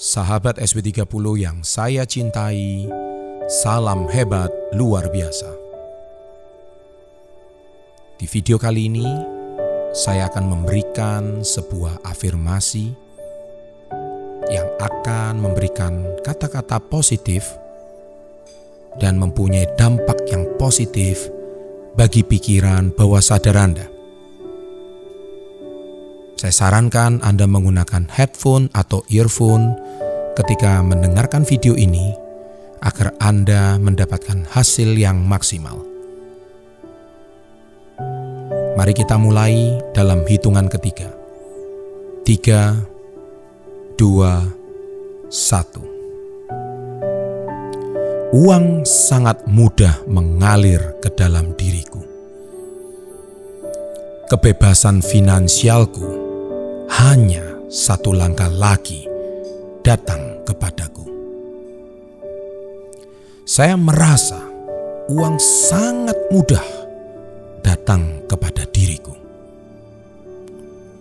Sahabat SW30 yang saya cintai, salam hebat luar biasa. Di video kali ini, saya akan memberikan sebuah afirmasi yang akan memberikan kata-kata positif dan mempunyai dampak yang positif bagi pikiran bawah sadar Anda. Saya sarankan Anda menggunakan headphone atau earphone ketika mendengarkan video ini agar Anda mendapatkan hasil yang maksimal. Mari kita mulai dalam hitungan ketiga. 3, 2, 1. Uang sangat mudah mengalir ke dalam diriku. Kebebasan finansialku hanya satu langkah lagi datang kepadaku. Saya merasa uang sangat mudah datang kepada diriku.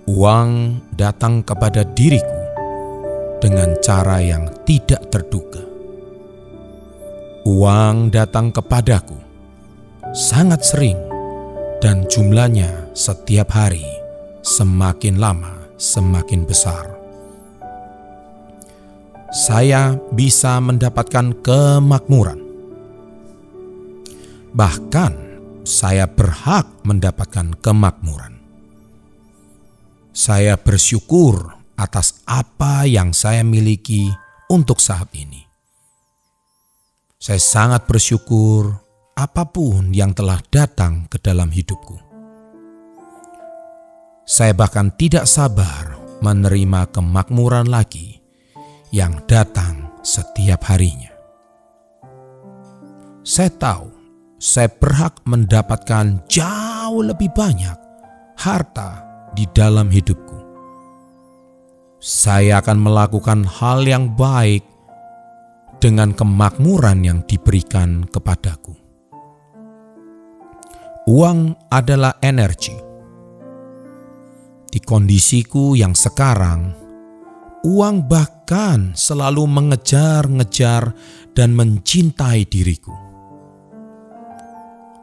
Uang datang kepada diriku dengan cara yang tidak terduga. Uang datang kepadaku sangat sering dan jumlahnya setiap hari semakin lama semakin besar. Saya bisa mendapatkan kemakmuran. Bahkan saya berhak mendapatkan kemakmuran. Saya bersyukur atas apa yang saya miliki untuk saat ini. Saya sangat bersyukur apapun yang telah datang ke dalam hidupku. Saya bahkan tidak sabar menerima kemakmuran lagi yang datang setiap harinya. Saya tahu saya berhak mendapatkan jauh lebih banyak harta di dalam hidupku. Saya akan melakukan hal yang baik dengan kemakmuran yang diberikan kepadaku. Uang adalah energi. Di kondisiku yang sekarang, uang bahkan selalu mengejar-ngejar dan mencintai diriku.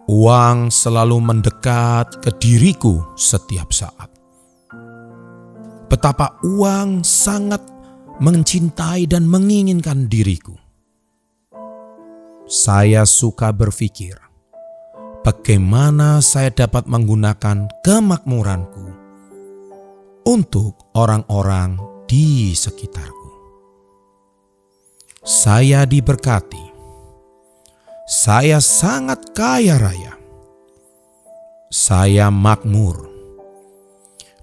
Uang selalu mendekat ke diriku setiap saat. Betapa uang sangat mencintai dan menginginkan diriku. Saya suka berpikir, bagaimana saya dapat menggunakan kemakmuranku untuk orang-orang di sekitarku. Saya diberkati. Saya sangat kaya raya. Saya makmur.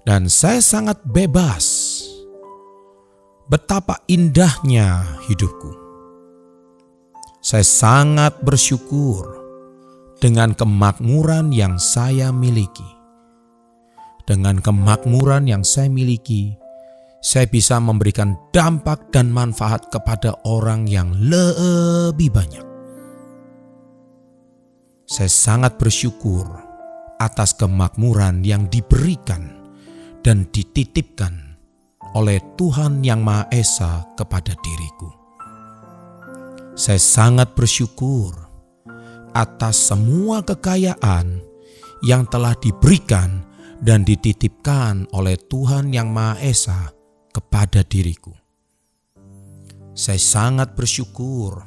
Dan saya sangat bebas. Betapa indahnya hidupku. Saya sangat bersyukur dengan kemakmuran yang saya miliki. Dengan kemakmuran yang saya miliki, saya bisa memberikan dampak dan manfaat kepada orang yang lebih banyak. Saya sangat bersyukur atas kemakmuran yang diberikan dan dititipkan oleh Tuhan Yang Maha Esa kepada diriku. Saya sangat bersyukur atas semua kekayaan yang telah diberikan dan dititipkan oleh Tuhan Yang Maha Esa kepada diriku. Saya sangat bersyukur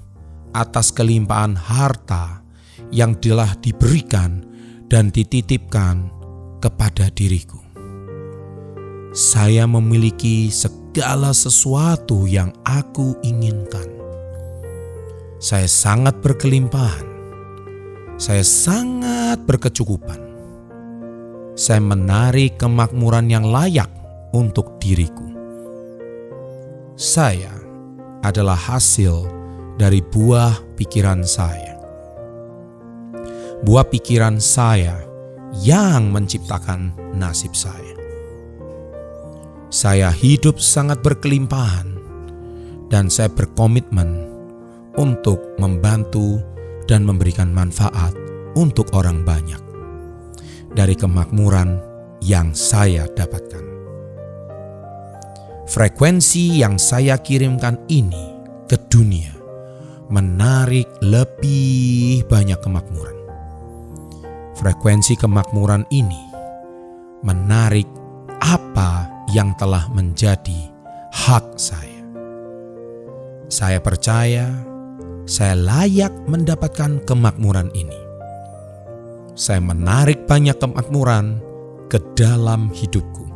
atas kelimpahan harta yang telah diberikan dan dititipkan kepada diriku. Saya memiliki segala sesuatu yang aku inginkan. Saya sangat berkelimpahan. Saya sangat berkecukupan. Saya menarik kemakmuran yang layak untuk diriku. Saya adalah hasil dari buah pikiran saya. Buah pikiran saya yang menciptakan nasib saya. Saya hidup sangat berkelimpahan dan saya berkomitmen untuk membantu dan memberikan manfaat untuk orang banyak dari kemakmuran yang saya dapatkan. Frekuensi yang saya kirimkan ini ke dunia menarik lebih banyak kemakmuran. Frekuensi kemakmuran ini menarik apa yang telah menjadi hak saya. Saya percaya saya layak mendapatkan kemakmuran ini. Saya menarik banyak kemakmuran ke dalam hidupku.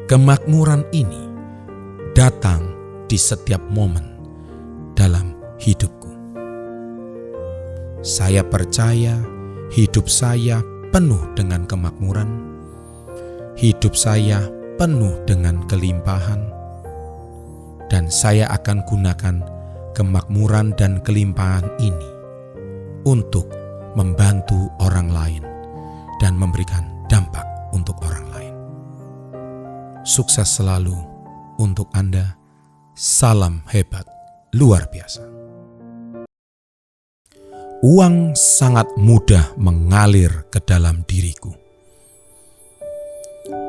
Kemakmuran ini datang di setiap momen dalam hidupku. Saya percaya hidup saya penuh dengan kemakmuran. Hidup saya penuh dengan kelimpahan. Dan saya akan gunakan kemakmuran dan kelimpahan ini untuk membantu orang lain dan memberikan dampak untuk orang lain. Sukses selalu untuk Anda. Salam hebat luar biasa. Uang sangat mudah mengalir ke dalam diriku.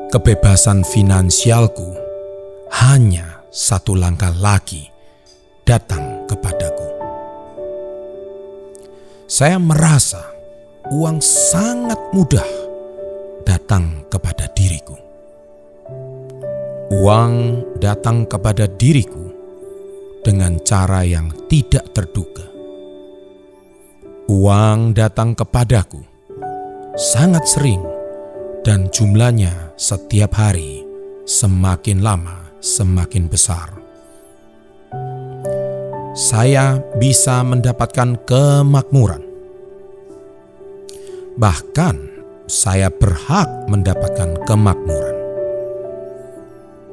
Kebebasan finansialku hanya satu langkah lagi datang kepadaku. Saya merasa uang sangat mudah datang kepada diriku. Uang datang kepada diriku dengan cara yang tidak terduga. Uang datang kepadaku sangat sering dan jumlahnya setiap hari semakin lama semakin besar. Saya bisa mendapatkan kemakmuran. Bahkan saya berhak mendapatkan kemakmuran.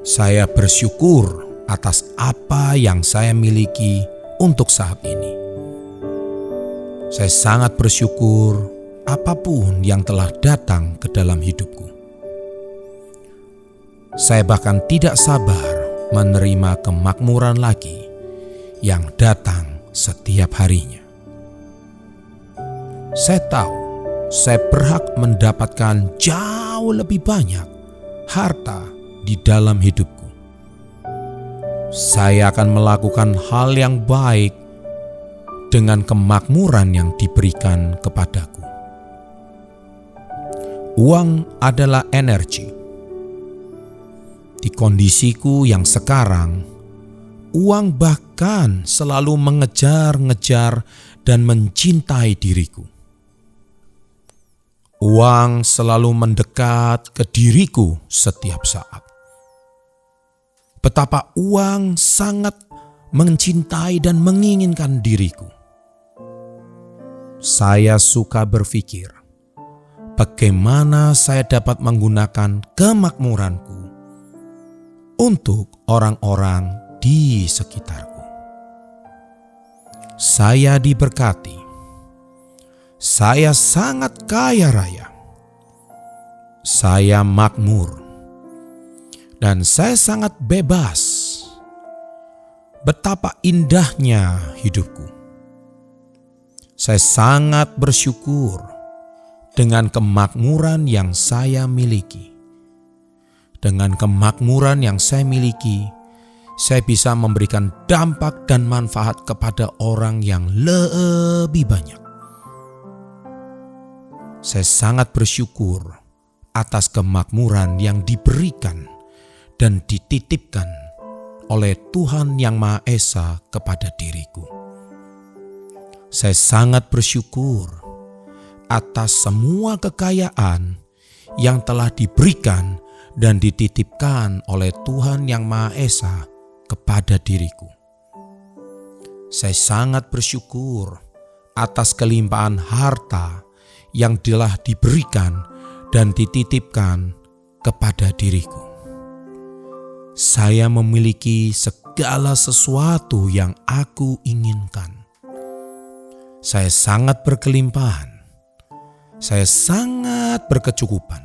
Saya bersyukur atas apa yang saya miliki untuk saat ini. Saya sangat bersyukur apapun yang telah datang ke dalam hidupku. Saya bahkan tidak sabar menerima kemakmuran lagi yang datang setiap harinya. Saya tahu saya berhak mendapatkan jauh lebih banyak harta di dalam hidupku. Saya akan melakukan hal yang baik dengan kemakmuran yang diberikan kepadaku. Uang adalah energi. Di kondisiku yang sekarang, uang bahkan selalu mengejar-ngejar dan mencintai diriku. Uang selalu mendekat ke diriku setiap saat. Betapa uang sangat mencintai dan menginginkan diriku. Saya suka berpikir, bagaimana saya dapat menggunakan kemakmuranku untuk orang-orang di sekitarku. Saya diberkati. Saya sangat kaya raya. Saya makmur. Dan saya sangat bebas. Betapa indahnya hidupku. Saya sangat bersyukur dengan kemakmuran yang saya miliki. Dengan kemakmuran yang saya miliki, saya bisa memberikan dampak dan manfaat kepada orang yang lebih banyak. Saya sangat bersyukur atas kemakmuran yang diberikan dan dititipkan oleh Tuhan Yang Maha Esa kepada diriku. Saya sangat bersyukur atas semua kekayaan yang telah diberikan dan dititipkan oleh Tuhan Yang Maha Esa kepada diriku. Saya sangat bersyukur atas kelimpahan harta yang telah diberikan dan dititipkan kepada diriku. Saya memiliki segala sesuatu yang aku inginkan. Saya sangat berkelimpahan. Saya sangat berkecukupan.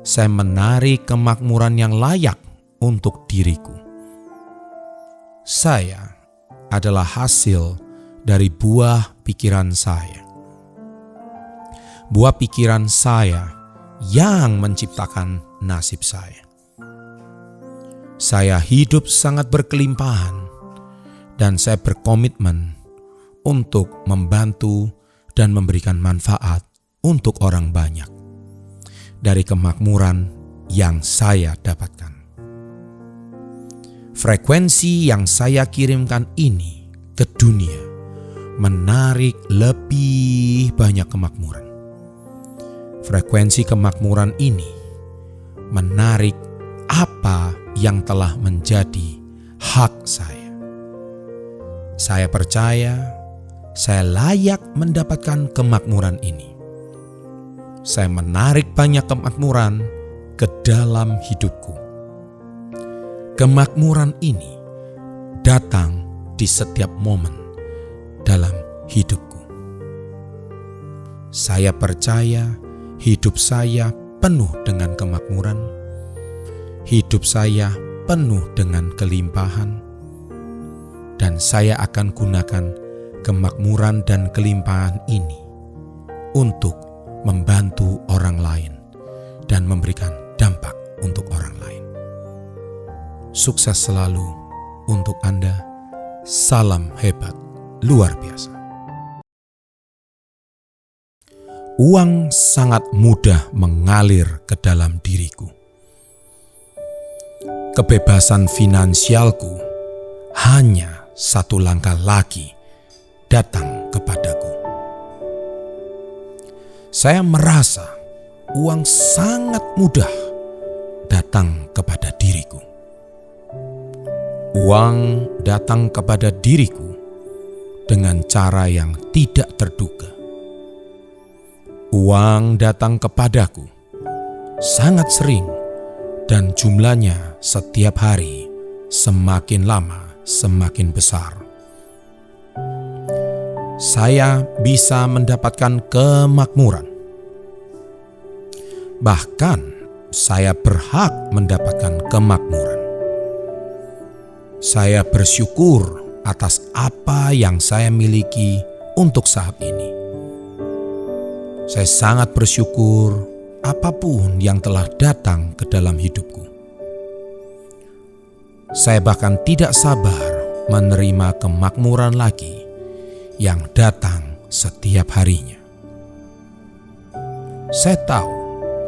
Saya menarik kemakmuran yang layak untuk diriku. Saya adalah hasil dari buah pikiran saya. Buah pikiran saya yang menciptakan nasib saya. Saya hidup sangat berkelimpahan dan saya berkomitmen untuk membantu dan memberikan manfaat untuk orang banyak dari kemakmuran yang saya dapatkan. Frekuensi yang saya kirimkan ini ke dunia menarik lebih banyak kemakmuran. Frekuensi kemakmuran ini menarik apa yang telah menjadi hak saya. Saya percaya saya layak mendapatkan kemakmuran ini. Saya menarik banyak kemakmuran ke dalam hidupku. Kemakmuran ini datang di setiap momen dalam hidupku. Saya percaya hidup saya penuh dengan kemakmuran. Hidup saya penuh dengan kelimpahan. Dan saya akan gunakan kemakmuran dan kelimpahan ini untuk membantu orang lain dan memberikan dampak untuk orang lain. Sukses selalu untuk Anda. Salam hebat luar biasa. Uang sangat mudah mengalir ke dalam diriku. Kebebasan finansialku hanya satu langkah lagi datang kepadaku. Saya merasa uang sangat mudah datang kepada diriku. Uang datang kepada diriku dengan cara yang tidak terduga. Uang datang kepadaku sangat sering dan jumlahnya setiap hari semakin lama semakin besar. Saya bisa mendapatkan kemakmuran. Bahkan saya berhak mendapatkan kemakmuran. Saya bersyukur atas apa yang saya miliki untuk saat ini. Saya sangat bersyukur apapun yang telah datang ke dalam hidupku. Saya bahkan tidak sabar menerima kemakmuran lagi yang datang setiap harinya. Saya tahu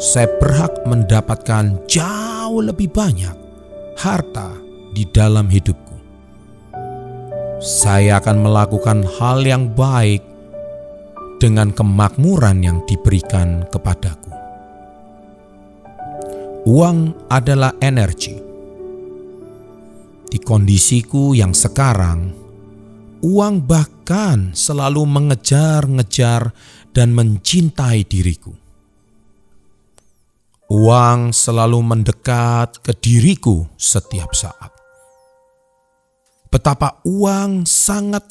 saya berhak mendapatkan jauh lebih banyak harta di dalam hidupku. Saya akan melakukan hal yang baik dengan kemakmuran yang diberikan kepadaku. Uang adalah energi. Di kondisiku yang sekarang, uang bahkan selalu mengejar-ngejar dan mencintai diriku. Uang selalu mendekat ke diriku setiap saat. Betapa uang sangat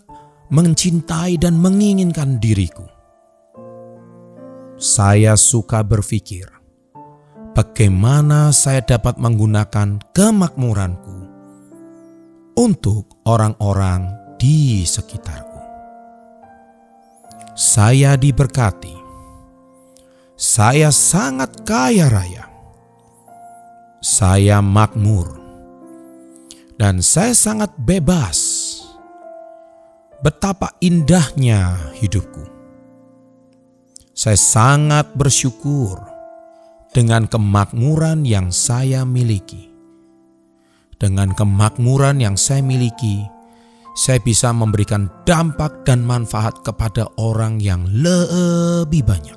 mencintai dan menginginkan diriku. Saya suka berpikir, bagaimana saya dapat menggunakan kemakmuranku untuk orang-orang di sekitarku. Saya diberkati. Saya sangat kaya raya. Saya makmur. Dan saya sangat bebas. Betapa indahnya hidupku. Saya sangat bersyukur dengan kemakmuran yang saya miliki. Dengan kemakmuran yang saya miliki, saya bisa memberikan dampak dan manfaat kepada orang yang lebih banyak.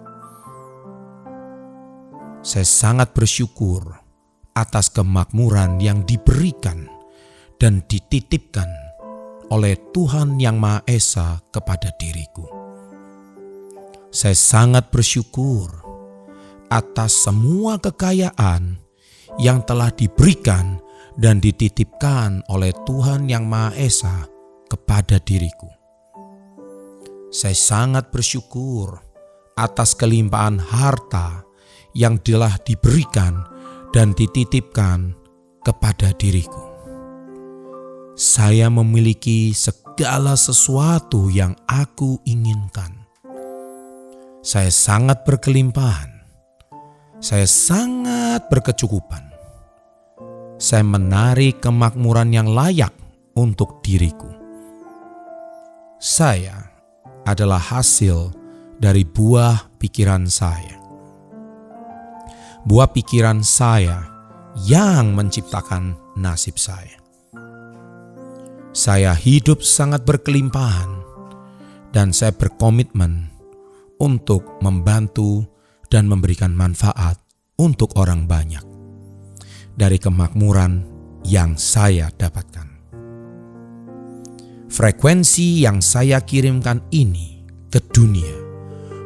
Saya sangat bersyukur atas kemakmuran yang diberikan dan dititipkan oleh Tuhan Yang Maha Esa kepada diriku. Saya sangat bersyukur atas semua kekayaan yang telah diberikan dan dititipkan oleh Tuhan Yang Maha Esa kepada diriku. Saya sangat bersyukur atas kelimpahan harta yang telah diberikan dan dititipkan kepada diriku. Saya memiliki segala sesuatu yang aku inginkan. Saya sangat berkelimpahan. Saya sangat berkecukupan. saya menarik kemakmuran yang layak untuk diriku. Saya adalah hasil dari buah pikiran saya. Buah pikiran saya yang menciptakan nasib saya. Saya hidup sangat berkelimpahan dan saya berkomitmen untuk membantu dan memberikan manfaat untuk orang banyak dari kemakmuran yang saya dapatkan. Frekuensi yang saya kirimkan ini ke dunia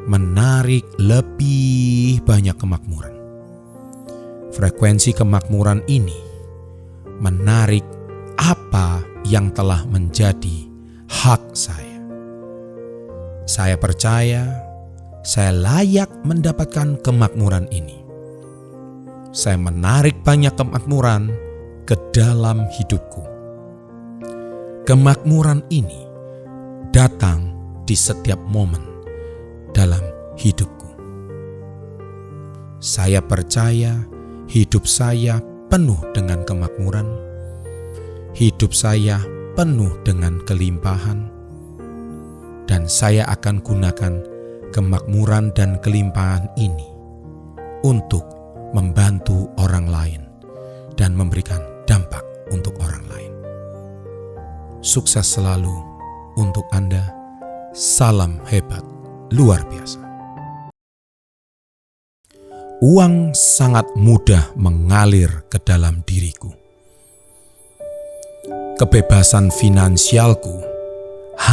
menarik lebih banyak kemakmuran. Frekuensi kemakmuran ini menarik apa yang telah menjadi hak saya. Saya percaya saya layak mendapatkan kemakmuran ini. Saya menarik banyak kemakmuran ke dalam hidupku. Kemakmuran ini datang di setiap momen dalam hidupku. Saya percaya hidup saya penuh dengan kemakmuran. Hidup saya penuh dengan kelimpahan, dan saya akan gunakan kemakmuran dan kelimpahan ini untuk membantu orang lain dan memberikan dampak untuk orang lain. Sukses selalu untuk Anda. Salam hebat luar biasa. Uang sangat mudah mengalir ke dalam diriku. Kebebasan finansialku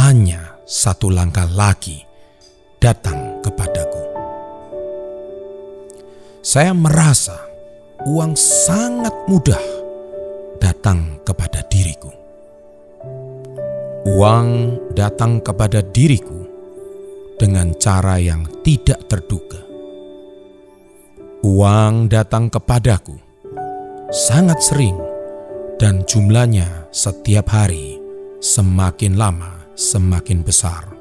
hanya satu langkah lagi datang kepadaku. Saya merasa uang sangat mudah datang kepada diriku. Uang datang kepada diriku dengan cara yang tidak terduga. Uang datang kepadaku sangat sering dan jumlahnya setiap hari semakin lama semakin besar.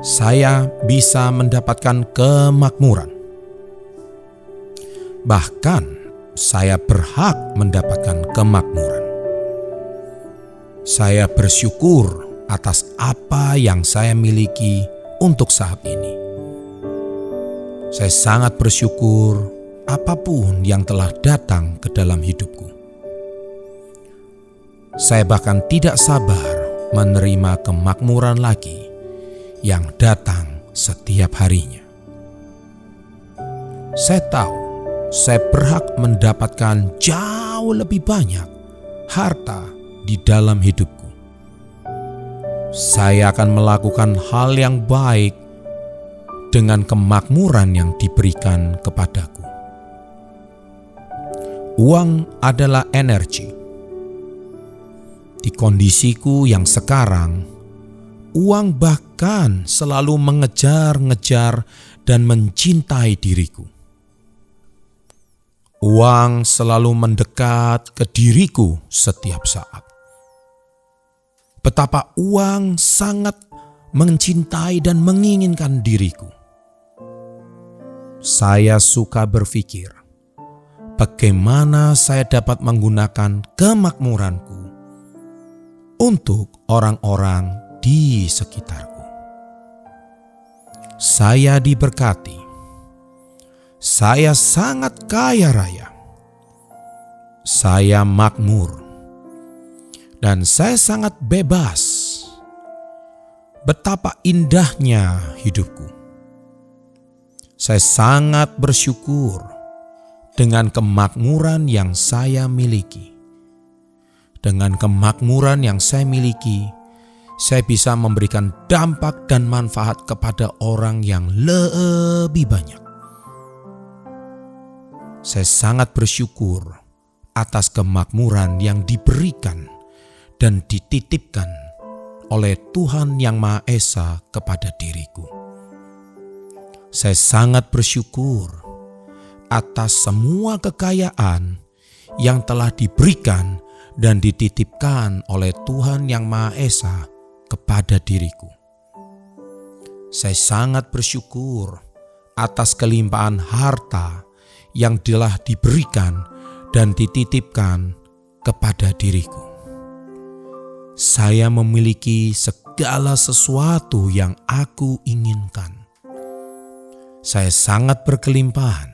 Saya bisa mendapatkan kemakmuran. Bahkan saya berhak mendapatkan kemakmuran. Saya bersyukur atas apa yang saya miliki untuk saat ini. Saya sangat bersyukur apapun yang telah datang ke dalam hidupku. Saya bahkan tidak sabar menerima kemakmuran lagi yang datang setiap harinya. Saya tahu saya berhak mendapatkan jauh lebih banyak harta di dalam hidupku. Saya akan melakukan hal yang baik dengan kemakmuran yang diberikan kepadaku. Uang adalah energi. Di kondisiku yang sekarang, uang bahkan selalu mengejar-ngejar dan mencintai diriku. Uang selalu mendekat ke diriku setiap saat. Betapa uang sangat mencintai dan menginginkan diriku. Saya suka berpikir, bagaimana saya dapat menggunakan kemakmuranku untuk orang-orang di sekitarku. Saya diberkati. Saya sangat kaya raya. Saya makmur. Dan saya sangat bebas. Betapa indahnya hidupku. Saya sangat bersyukur dengan kemakmuran yang saya miliki. Dengan kemakmuran yang saya miliki, saya bisa memberikan dampak dan manfaat kepada orang yang lebih banyak. Saya sangat bersyukur atas kemakmuran yang diberikan dan dititipkan oleh Tuhan Yang Maha Esa kepada diriku. Saya sangat bersyukur atas semua kekayaan yang telah diberikan dan dititipkan oleh Tuhan Yang Maha Esa kepada diriku. Saya sangat bersyukur atas kelimpahan harta yang telah diberikan dan dititipkan kepada diriku. Saya memiliki segala sesuatu yang aku inginkan. Saya sangat berkelimpahan.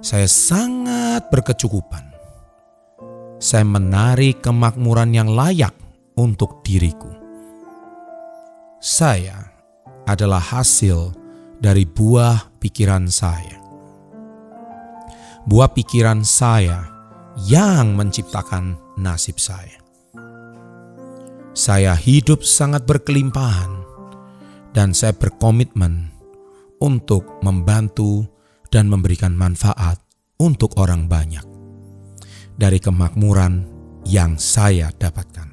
Saya sangat berkecukupan. Saya menarik kemakmuran yang layak untuk diriku. Saya adalah hasil dari buah pikiran saya. Buah pikiran saya yang menciptakan nasib saya. Saya hidup sangat berkelimpahan dan saya berkomitmen untuk membantu dan memberikan manfaat untuk orang banyak dari kemakmuran yang saya dapatkan.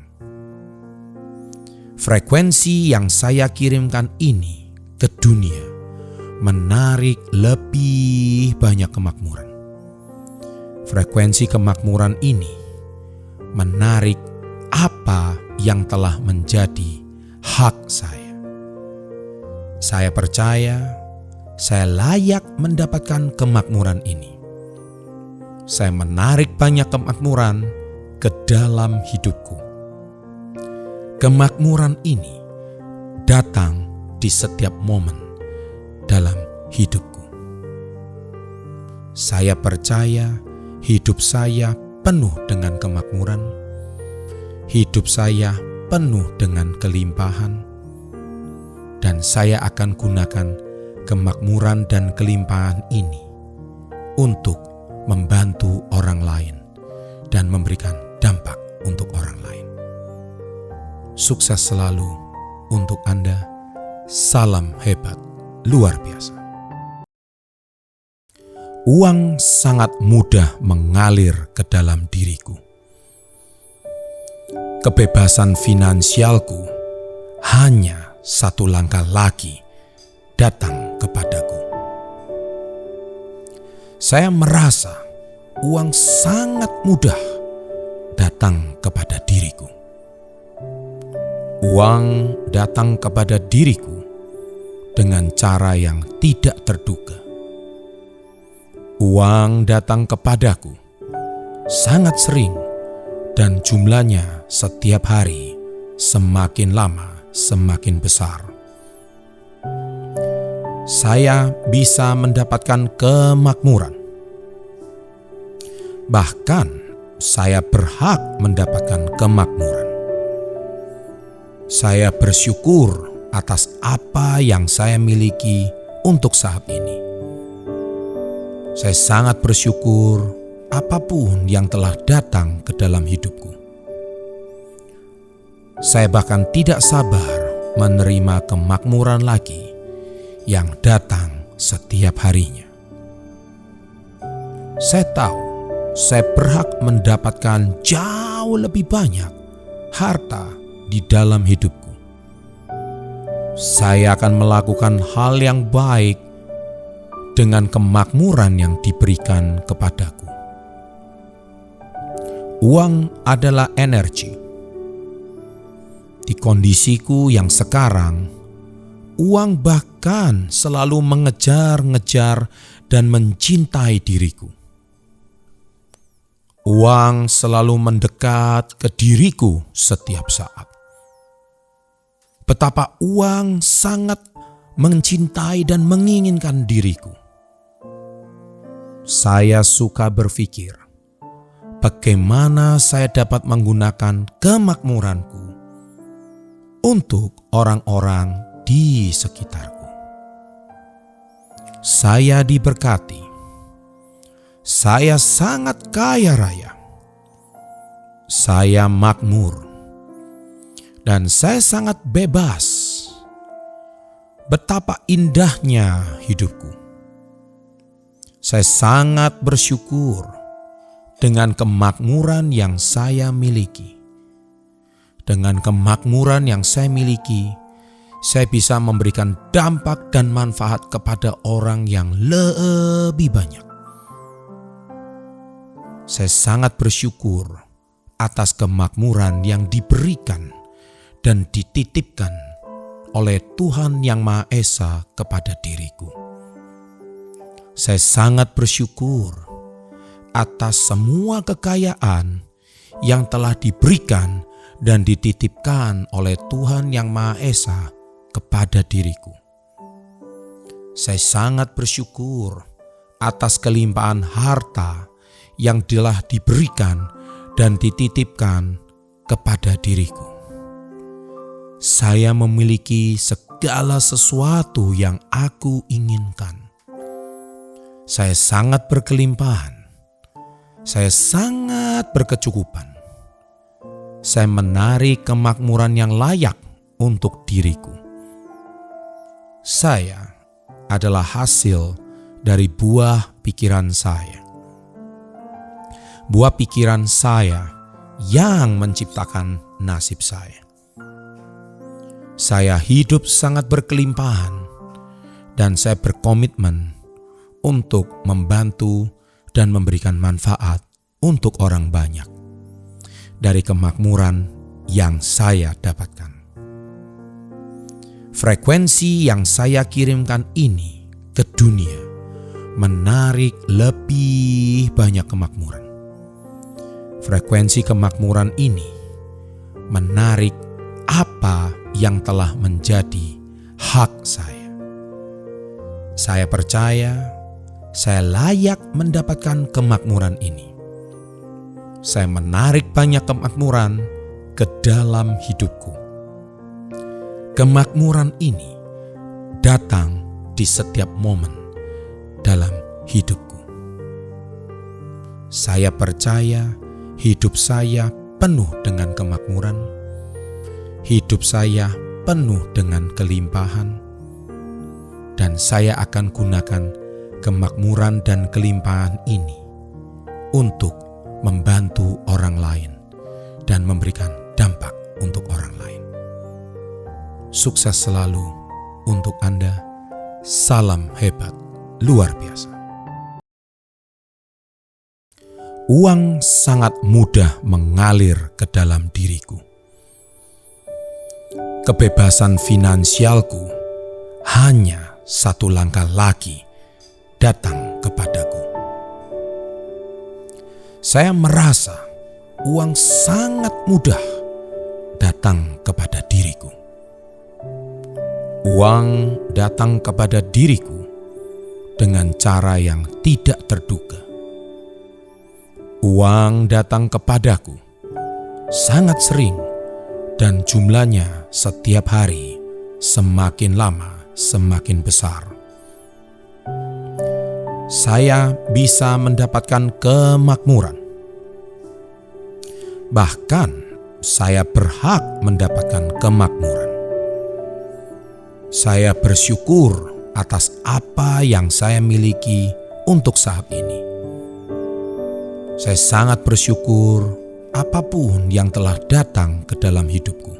Frekuensi yang saya kirimkan ini ke dunia menarik lebih banyak kemakmuran. Frekuensi kemakmuran ini menarik apa yang telah menjadi hak saya. Saya percaya saya layak mendapatkan kemakmuran ini. Saya menarik banyak kemakmuran ke dalam hidupku. Kemakmuran ini datang di setiap momen dalam hidupku. Saya percaya hidup saya penuh dengan kemakmuran. Hidup saya penuh dengan kelimpahan. Dan saya akan gunakan kemakmuran dan kelimpahan ini untuk membantu orang lain dan memberikan dampak untuk orang lain. Sukses selalu untuk Anda. Salam hebat luar biasa. Uang sangat mudah mengalir ke dalam diriku. Kebebasan finansialku hanya satu langkah lagi datang kepadaku. Saya merasa uang sangat mudah datang kepada diriku. Uang datang kepada diriku dengan cara yang tidak terduga. Uang datang kepadaku sangat sering dan jumlahnya setiap hari semakin lama semakin besar. Saya bisa mendapatkan kemakmuran. Bahkan saya berhak mendapatkan kemakmuran. Saya bersyukur atas apa yang saya miliki untuk saat ini. Saya sangat bersyukur apapun yang telah datang ke dalam hidupku. Saya bahkan tidak sabar menerima kemakmuran lagi yang datang setiap harinya. Saya tahu saya berhak mendapatkan jauh lebih banyak harta di dalam hidupku. Saya akan melakukan hal yang baik dengan kemakmuran yang diberikan kepadaku. Uang adalah energi. Di kondisiku yang sekarang, uang bahkan selalu mengejar-ngejar dan mencintai diriku. Uang selalu mendekat ke diriku setiap saat. Betapa uang sangat mencintai dan menginginkan diriku. Saya suka berpikir, bagaimana saya dapat menggunakan kemakmuranku untuk orang-orang di sekitarku. Saya diberkati. Saya sangat kaya raya. Saya makmur. Dan saya sangat bebas. Betapa indahnya hidupku. Saya sangat bersyukur dengan kemakmuran yang saya miliki. Dengan kemakmuran yang saya miliki, saya bisa memberikan dampak dan manfaat kepada orang yang lebih banyak. Saya sangat bersyukur atas kemakmuran yang diberikan dan dititipkan oleh Tuhan Yang Maha Esa kepada diriku. Saya sangat bersyukur atas semua kekayaan yang telah diberikan dan dititipkan oleh Tuhan Yang Maha Esa kepada diriku. Saya sangat bersyukur atas kelimpahan harta yang telah diberikan dan dititipkan kepada diriku. Saya memiliki segala sesuatu yang aku inginkan. Saya sangat berkelimpahan. Saya sangat berkecukupan. Saya menarik kemakmuran yang layak untuk diriku. Saya adalah hasil dari buah pikiran saya. Buah pikiran saya yang menciptakan nasib saya. Saya hidup sangat berkelimpahan dan saya berkomitmen untuk membantu dan memberikan manfaat untuk orang banyak dari kemakmuran yang saya dapatkan. Frekuensi yang saya kirimkan ini ke dunia menarik lebih banyak kemakmuran. Frekuensi kemakmuran ini menarik apa yang telah menjadi hak saya. Saya percaya saya layak mendapatkan kemakmuran ini. Saya menarik banyak kemakmuran ke dalam hidupku. Kemakmuran ini datang di setiap momen dalam hidupku. Saya percaya hidup saya penuh dengan kemakmuran. Hidup saya penuh dengan kelimpahan. Dan saya akan gunakan kemakmuran dan kelimpahan ini untuk membantu orang lain dan memberikan dampak untuk orang lain. Sukses selalu untuk Anda. Salam hebat luar biasa. Uang sangat mudah mengalir ke dalam diriku. Kebebasan finansialku hanya satu langkah lagi datang kepadaku. Saya merasa uang sangat mudah datang kepada diriku. Uang datang kepada diriku dengan cara yang tidak terduga. Uang datang kepadaku sangat sering dan jumlahnya setiap hari semakin lama semakin besar. Saya bisa mendapatkan kemakmuran. Bahkan saya berhak mendapatkan kemakmuran. Saya bersyukur atas apa yang saya miliki untuk saat ini. Saya sangat bersyukur apapun yang telah datang ke dalam hidupku.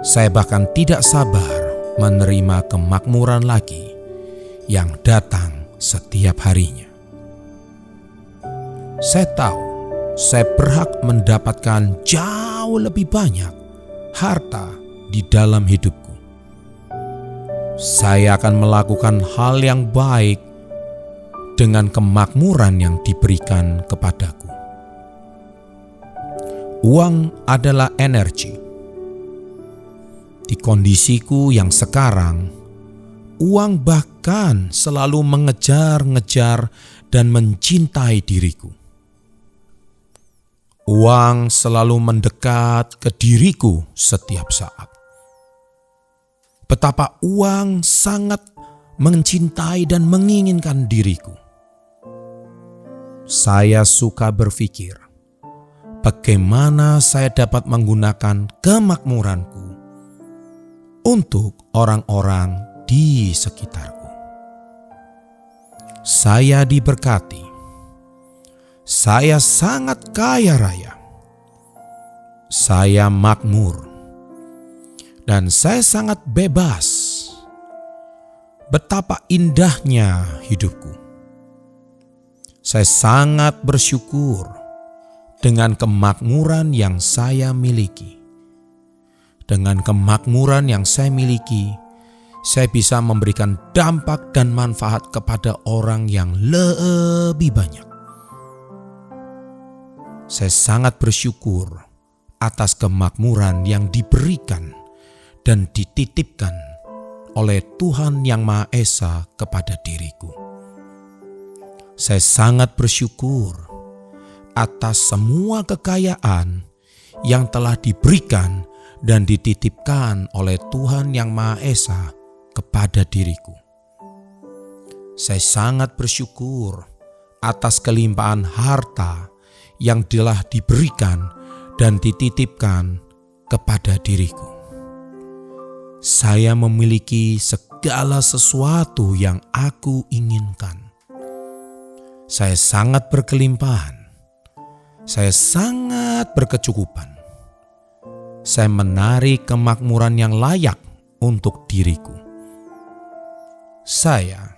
Saya bahkan tidak sabar menerima kemakmuran lagi yang datang setiap harinya. Saya tahu saya berhak mendapatkan jauh lebih banyak harta di dalam hidupku. Saya akan melakukan hal yang baik dengan kemakmuran yang diberikan kepadaku. Uang adalah energi. Di kondisiku yang sekarang, uang bahkan selalu mengejar-ngejar dan mencintai diriku. Uang selalu mendekat ke diriku setiap saat. Betapa uang sangat mencintai dan menginginkan diriku. Saya suka berpikir, bagaimana saya dapat menggunakan kemakmuranku untuk orang-orang di sekitarku. Saya diberkati. Saya sangat kaya raya. Saya makmur. Dan saya sangat bebas. Betapa indahnya hidupku. Saya sangat bersyukur dengan kemakmuran yang saya miliki. Dengan kemakmuran yang saya miliki, saya bisa memberikan dampak dan manfaat kepada orang yang lebih banyak. Saya sangat bersyukur atas kemakmuran yang diberikan dan dititipkan oleh Tuhan Yang Maha Esa kepada diriku. Saya sangat bersyukur atas semua kekayaan yang telah diberikan dan dititipkan oleh Tuhan Yang Maha Esa kepada diriku. Saya sangat bersyukur atas kelimpahan harta yang telah diberikan dan dititipkan kepada diriku. Saya memiliki segala sesuatu yang aku inginkan. Saya sangat berkelimpahan. Saya sangat berkecukupan. Saya menarik kemakmuran yang layak untuk diriku. Saya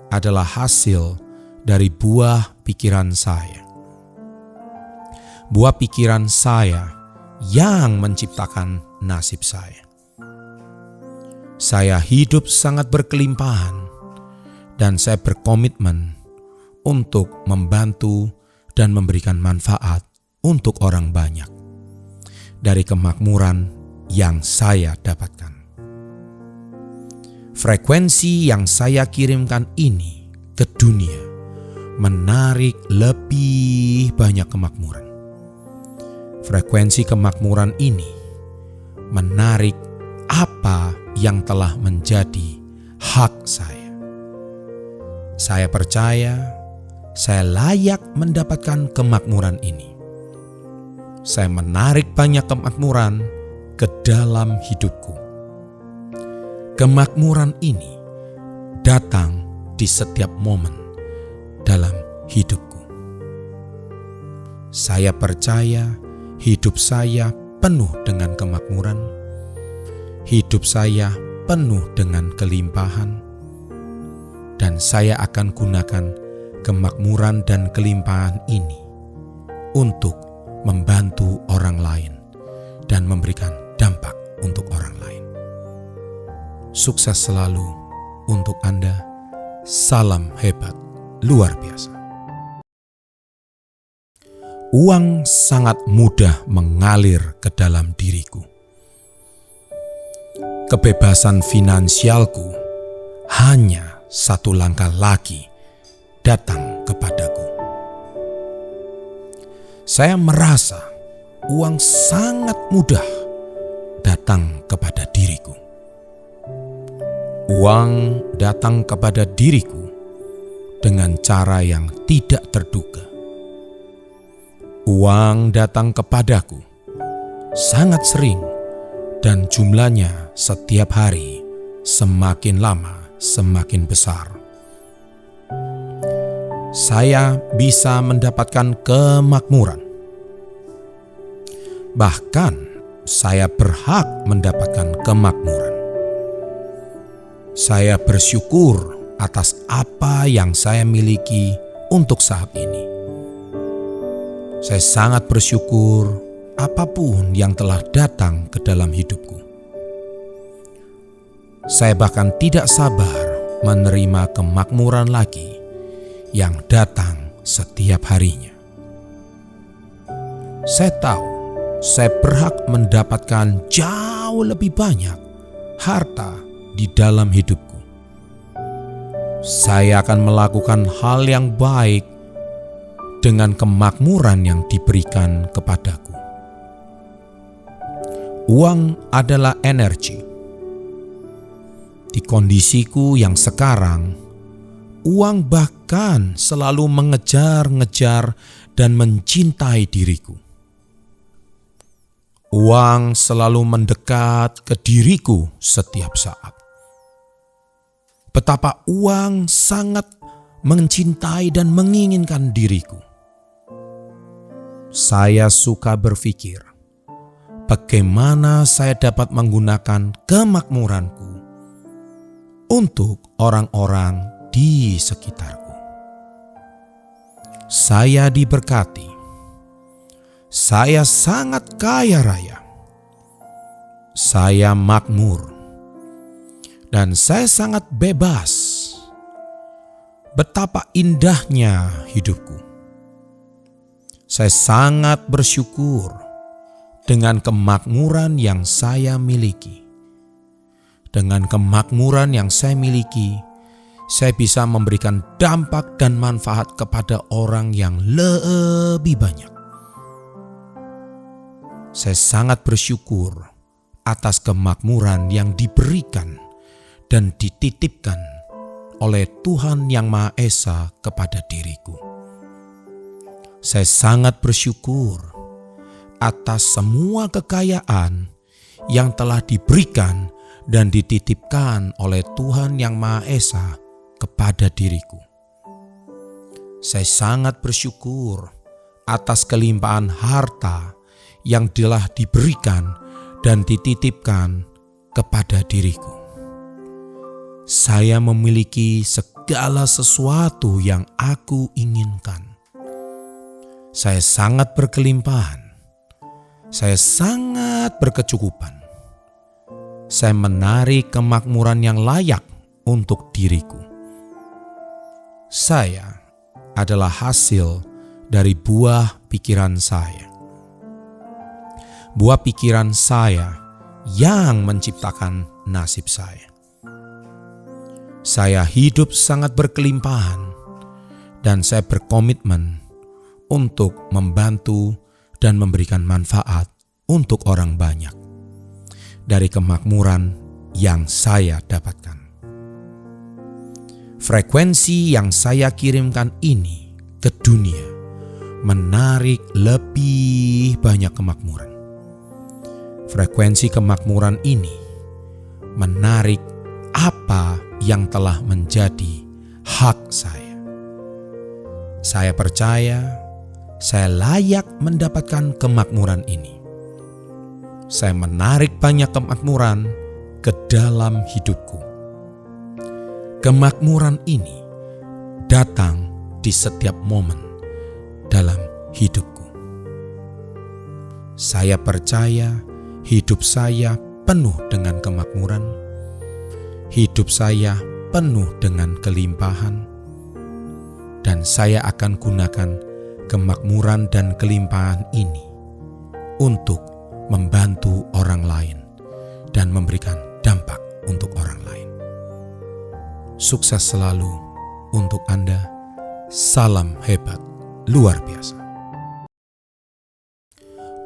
adalah hasil dari buah pikiran saya. Buah pikiran saya yang menciptakan nasib saya. Saya hidup sangat berkelimpahan dan saya berkomitmen untuk membantu dan memberikan manfaat untuk orang banyak dari kemakmuran yang saya dapatkan. Frekuensi yang saya kirimkan ini ke dunia menarik lebih banyak kemakmuran. Frekuensi kemakmuran ini menarik apa yang telah menjadi hak saya. Saya percaya saya layak mendapatkan kemakmuran ini. Saya menarik banyak kemakmuran ke dalam hidupku. Kemakmuran ini datang di setiap momen dalam hidupku. Saya percaya hidup saya penuh dengan kemakmuran. Hidup saya penuh dengan kelimpahan. Dan saya akan gunakan kemakmuran dan kelimpahan ini untuk membantu orang lain dan memberikan dampak untuk orang lain. Sukses selalu untuk Anda. Salam hebat luar biasa. Uang sangat mudah mengalir ke dalam diriku. Kebebasan finansialku hanya satu langkah lagi datang kepadaku. Saya merasa uang sangat mudah datang kepada diriku. Uang datang kepada diriku dengan cara yang tidak terduga. Uang datang kepadaku sangat sering dan jumlahnya setiap hari semakin lama semakin besar. Saya bisa mendapatkan kemakmuran. Bahkan saya berhak mendapatkan kemakmuran. Saya bersyukur atas apa yang saya miliki untuk saat ini. Saya sangat bersyukur apapun yang telah datang ke dalam hidupku. Saya bahkan tidak sabar menerima kemakmuran lagi yang datang setiap harinya. Saya tahu saya berhak mendapatkan jauh lebih banyak harta di dalam hidupku. Saya akan melakukan hal yang baik dengan kemakmuran yang diberikan kepadaku. Uang adalah energi. Di kondisiku yang sekarang, uang bahkan selalu mengejar-ngejar dan mencintai diriku. Uang selalu mendekat ke diriku setiap saat. Betapa uang sangat mencintai dan menginginkan diriku. Saya suka berpikir, bagaimana saya dapat menggunakan kemakmuranku untuk orang-orang di sekitarku. Saya diberkati. Saya sangat kaya raya. Saya makmur. Dan saya sangat bebas. Betapa indahnya hidupku. Saya sangat bersyukur dengan kemakmuran yang saya miliki. Dengan kemakmuran yang saya miliki, saya bisa memberikan dampak dan manfaat kepada orang yang lebih banyak. Saya sangat bersyukur atas kemakmuran yang diberikan dan dititipkan oleh Tuhan Yang Maha Esa kepada diriku. Saya sangat bersyukur atas semua kekayaan yang telah diberikan dan dititipkan oleh Tuhan Yang Maha Esa kepada diriku. Saya sangat bersyukur atas kelimpahan harta yang telah diberikan dan dititipkan kepada diriku. Saya memiliki segala sesuatu yang aku inginkan. Saya sangat berkelimpahan. Saya sangat berkecukupan. Saya menarik kemakmuran yang layak untuk diriku. Saya adalah hasil dari buah pikiran saya. Buah pikiran saya yang menciptakan nasib saya. Saya hidup sangat berkelimpahan dan saya berkomitmen untuk membantu dan memberikan manfaat untuk orang banyak dari kemakmuran yang saya dapatkan. Frekuensi yang saya kirimkan ini ke dunia menarik lebih banyak kemakmuran. Frekuensi kemakmuran ini menarik apa yang telah menjadi hak saya. Saya percaya saya layak mendapatkan kemakmuran ini. Saya menarik banyak kemakmuran ke dalam hidupku. Kemakmuran ini datang di setiap momen dalam hidupku. Saya percaya hidup saya penuh dengan kemakmuran. Hidup saya penuh dengan kelimpahan, dan saya akan gunakan kemakmuran dan kelimpahan ini untuk membantu orang lain dan memberikan dampak untuk orang lain. Sukses selalu untuk Anda. Salam hebat luar biasa.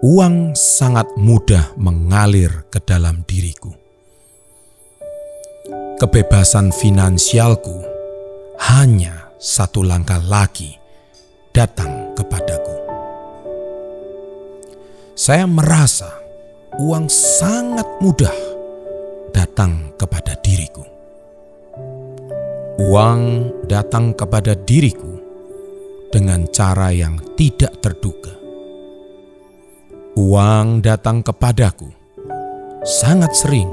Uang sangat mudah mengalir ke dalam diriku. Kebebasan finansialku hanya satu langkah lagi datang kepadaku. Saya merasa uang sangat mudah datang kepada diriku. Uang datang kepada diriku dengan cara yang tidak terduga. Uang datang kepadaku sangat sering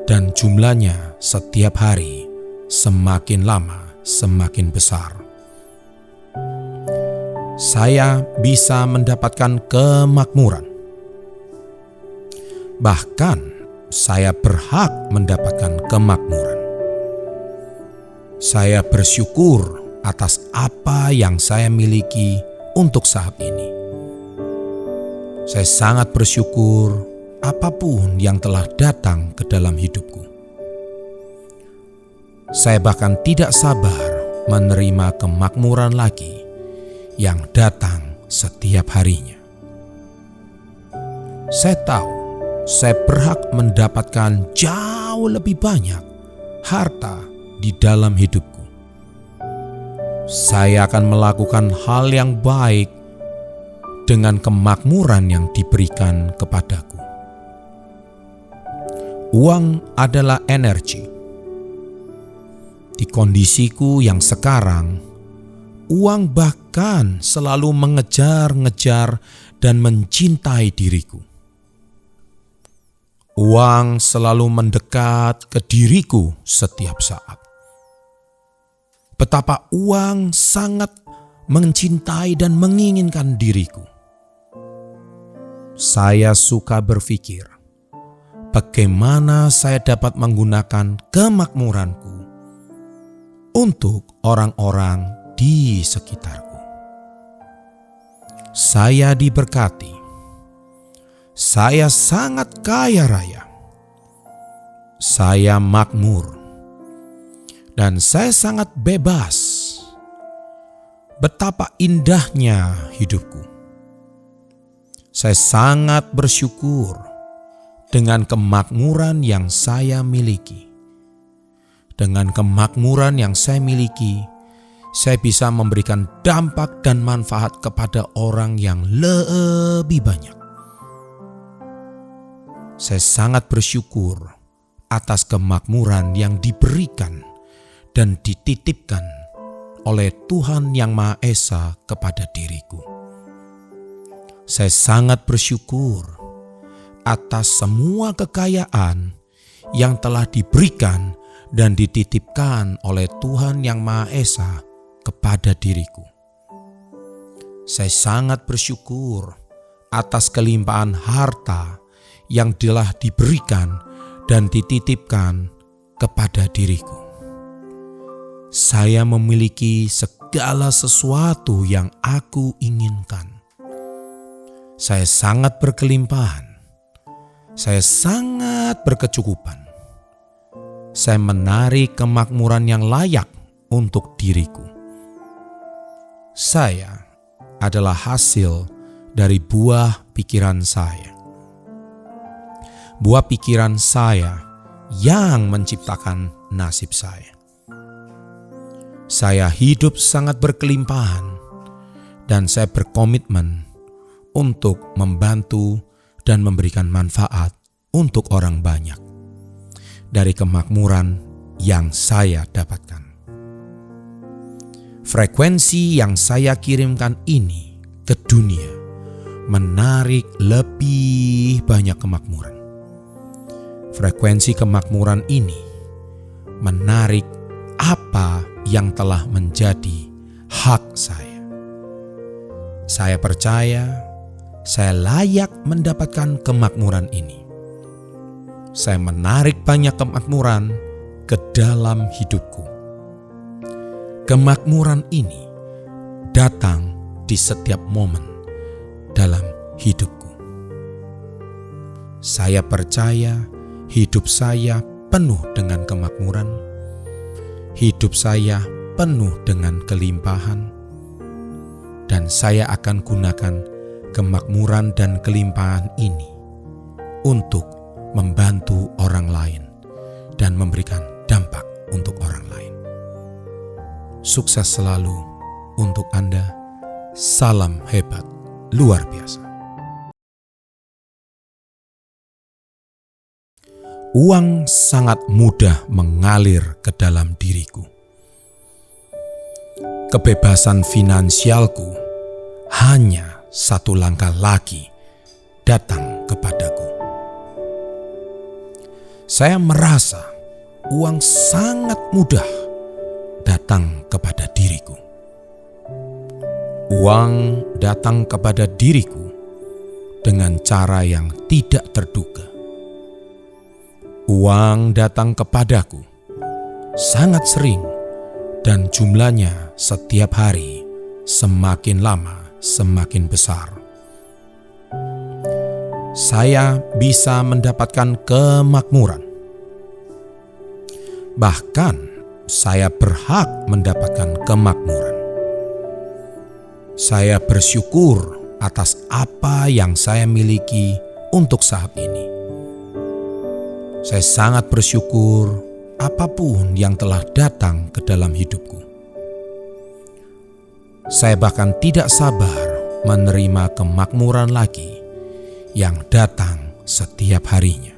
dan jumlahnya setiap hari semakin lama semakin besar. Saya bisa mendapatkan kemakmuran. Bahkan saya berhak mendapatkan kemakmuran. Saya bersyukur atas apa yang saya miliki untuk saat ini. Saya sangat bersyukur apapun yang telah datang ke dalam hidupku. Saya bahkan tidak sabar menerima kemakmuran lagi yang datang setiap harinya. Saya tahu saya berhak mendapatkan jauh lebih banyak harta di dalam hidupku. Saya akan melakukan hal yang baik dengan kemakmuran yang diberikan kepadaku. Uang adalah energi. Di kondisiku yang sekarang, uang bahkan selalu mengejar-ngejar dan mencintai diriku. Uang selalu mendekat ke diriku setiap saat. Betapa uang sangat mencintai dan menginginkan diriku. Saya suka berpikir bagaimana saya dapat menggunakan kemakmuranku untuk orang-orang di sekitarku. Saya diberkati. Saya sangat kaya raya. Saya makmur. Dan saya sangat bebas. Betapa indahnya hidupku. Saya sangat bersyukur dengan kemakmuran yang saya miliki. Dengan kemakmuran yang saya miliki, saya bisa memberikan dampak dan manfaat kepada orang yang lebih banyak. Saya sangat bersyukur atas kemakmuran yang diberikan dan dititipkan oleh Tuhan Yang Maha Esa kepada diriku. Saya sangat bersyukur atas semua kekayaan yang telah diberikan dan dititipkan oleh Tuhan Yang Maha Esa kepada diriku. Saya sangat bersyukur atas kelimpahan harta yang telah diberikan dan dititipkan kepada diriku. Saya memiliki segala sesuatu yang aku inginkan. Saya sangat berkelimpahan. Saya sangat berkecukupan. Saya menarik kemakmuran yang layak untuk diriku. Saya adalah hasil dari buah pikiran saya. Buah pikiran saya yang menciptakan nasib saya. Saya hidup sangat berkelimpahan dan saya berkomitmen untuk membantu dan memberikan manfaat untuk orang banyak dari kemakmuran yang saya dapatkan. Frekuensi yang saya kirimkan ini ke dunia menarik lebih banyak kemakmuran. Frekuensi kemakmuran ini menarik apa yang telah menjadi hak saya. Saya percaya saya layak mendapatkan kemakmuran ini. Saya menarik banyak kemakmuran ke dalam hidupku. Kemakmuran ini datang di setiap momen dalam hidupku. Saya percaya hidup saya penuh dengan kemakmuran. Hidup saya penuh dengan kelimpahan, dan saya akan gunakan kemakmuran dan kelimpahan ini untuk membantu orang lain dan memberikan dampak untuk orang lain. Sukses selalu untuk Anda. Salam hebat luar biasa. Uang sangat mudah mengalir ke dalam diriku. Kebebasan finansialku hanya satu langkah lagi datang kepadaku. Saya merasa uang sangat mudah datang kepada diriku. Uang datang kepada diriku dengan cara yang tidak terduga. Uang datang kepadaku sangat sering dan jumlahnya setiap hari semakin lama semakin besar. Saya bisa mendapatkan kemakmuran. Bahkan saya berhak mendapatkan kemakmuran. Saya bersyukur atas apa yang saya miliki untuk saat ini. Saya sangat bersyukur apapun yang telah datang ke dalam hidupku. Saya bahkan tidak sabar menerima kemakmuran lagi yang datang setiap harinya.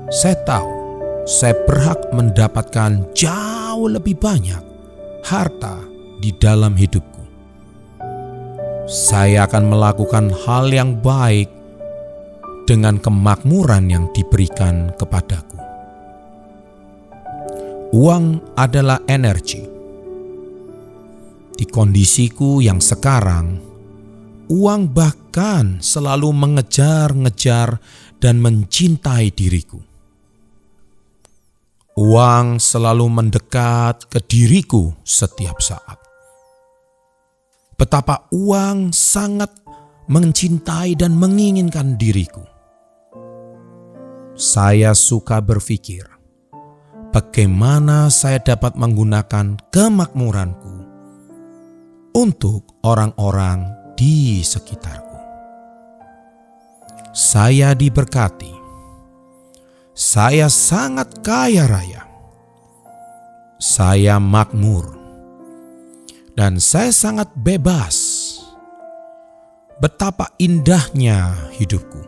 Saya tahu saya berhak mendapatkan jauh lebih banyak harta di dalam hidupku. Saya akan melakukan hal yang baik dengan kemakmuran yang diberikan kepadaku. Uang adalah energi. Di kondisiku yang sekarang, uang bahkan selalu mengejar-ngejar dan mencintai diriku. Uang selalu mendekat ke diriku setiap saat. Betapa uang sangat mencintai dan menginginkan diriku. Saya suka berpikir, bagaimana saya dapat menggunakan kemakmuranku untuk orang-orang di sekitarku. Saya diberkati. Saya sangat kaya raya. Saya makmur. Dan saya sangat bebas. Betapa indahnya hidupku.